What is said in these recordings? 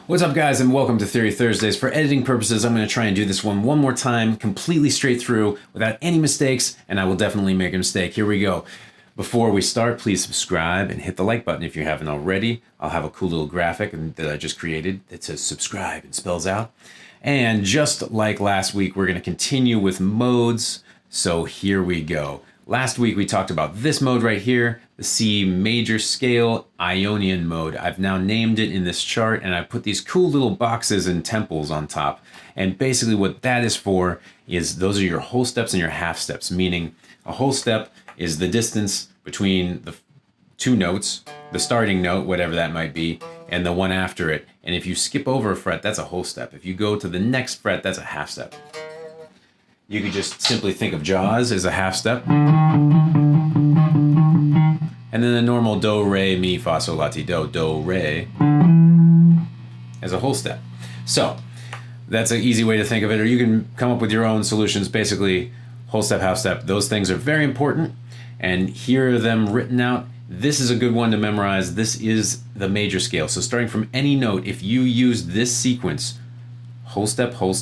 What's up, guys, and welcome to Theory Thursdays. For editing purposes, I'm going to try and do this one more time, completely straight through, without any mistakes, and I will definitely make a mistake. Here we go. Before we start, please subscribe and hit the like button if you haven't already. I'll have a cool little graphic that I just created that says subscribe and spells out. And just like last week, we're going to continue with modes, so here we go. Last week, we talked about this mode right here, the C major scale Ionian mode. I've now named it in this chart, and I put these cool little boxes and temples on top. And basically what that is for is those are your whole steps and your half steps, meaning a whole step is the distance between the two notes, the starting note, whatever that might be, and the one after it. And if you skip over a fret, that's a whole step. If you go to the next fret, that's a half step. You could just simply think of Jaws as a half step. And then the normal do, re, mi, fa, sol, la, ti, do, re as a whole step. So that's an easy way to think of it, or you can come up with your own solutions. Basically, whole step, half step, those things are very important. And here are them written out. This is a good one to memorize. This is the major scale. So starting from any note, if you use this sequence, whole step, half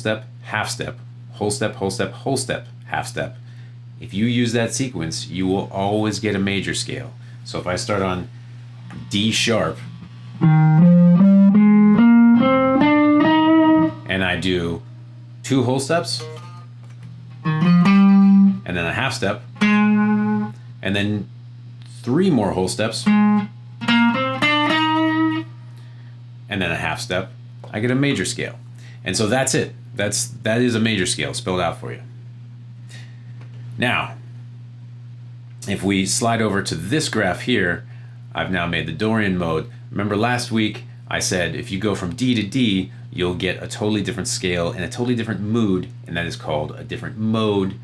step, whole step, whole step, half step. If you use that sequence, you will always get a major scale. So if I start on D sharp and I do 2 whole steps and then a half step and then 3 more whole steps and then a half step, I get a major scale. And so that's it. That is a major scale spelled out for you. Now, if we slide over to this graph here, I've now made the Dorian mode. Remember last week I said if you go from D to D, you'll get a totally different scale and a totally different mood, and that is called a different mode,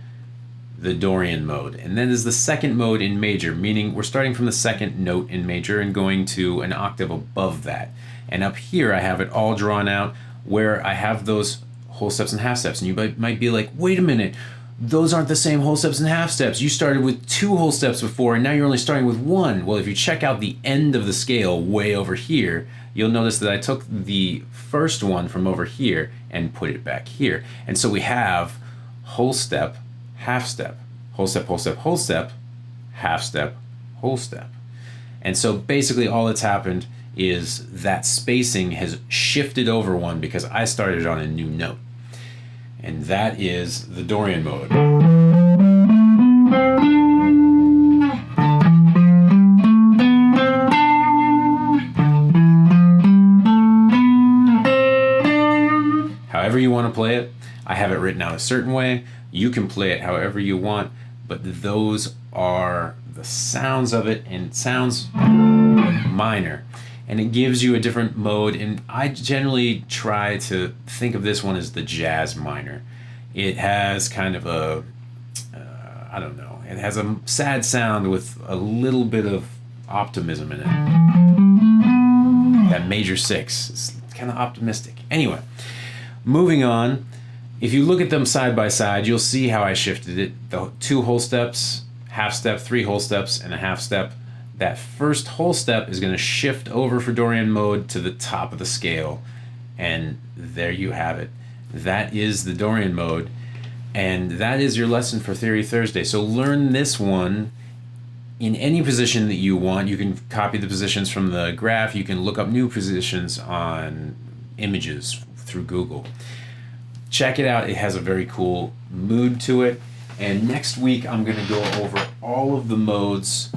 the Dorian mode. And that is the second mode in major, meaning we're starting from the second note in major and going to an octave above that. And up here I have it all drawn out where I have those whole steps and half steps. And you might be like, wait a minute, those aren't the same whole steps and half steps. You started with 2 whole steps before, and now you're only starting with 1. Well, if you check out the end of the scale way over here, you'll notice that I took the first one from over here and put it back here. And so we have whole step, half step, whole step, whole step, whole step, half step, whole step. And so basically all that's happened is that spacing has shifted over one because I started on a new note. And that is the Dorian mode. However you want to play it, I have it written out a certain way. You can play it however you want, but those are the sounds of it, and it sounds minor. And it gives you a different mode, and I generally try to think of this one as the jazz minor. It has kind of a, I don't know, it has a sad sound with a little bit of optimism in it. That major 6 is kind of optimistic. Anyway, moving on, if you look at them side by side, you'll see how I shifted it. The 2 whole steps, half step, 3 whole steps, and a half step. That first whole step is going to shift over for Dorian mode to the top of the scale. And there you have it. That is the Dorian mode. And that is your lesson for Theory Thursday. So learn this one in any position that you want. You can copy the positions from the graph. You can look up new positions on images through Google. Check it out. It has a very cool mood to it. And next week I'm going to go over all of the modes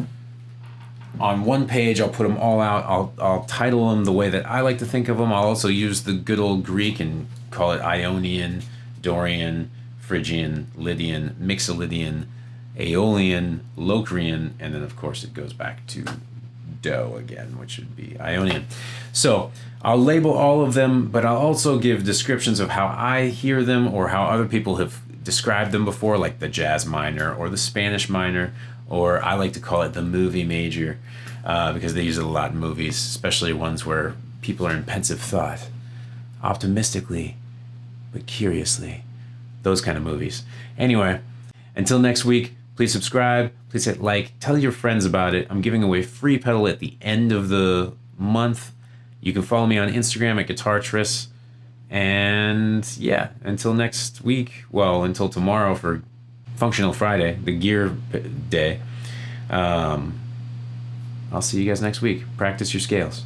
on one page. I'll put them all out. I'll title them the way that I like to think of them. I'll also use the good old Greek and call it Ionian, Dorian, Phrygian, Lydian, Mixolydian, Aeolian, Locrian, and then of course it goes back to Do again, which would be Ionian. So I'll label all of them, but I'll also give descriptions of how I hear them or how other people have described them before, like the jazz minor or the Spanish minor, or I like to call it the movie major, because they use it a lot in movies, especially ones where people are in pensive thought, optimistically, but curiously, those kind of movies. Anyway, until next week, please subscribe, please hit like, tell your friends about it. I'm giving away free pedal at the end of the month. You can follow me on Instagram at GuitarTris. And yeah, until next week, well, until tomorrow for Functional Friday, the gear day, I'll see you guys next week. Practice your scales.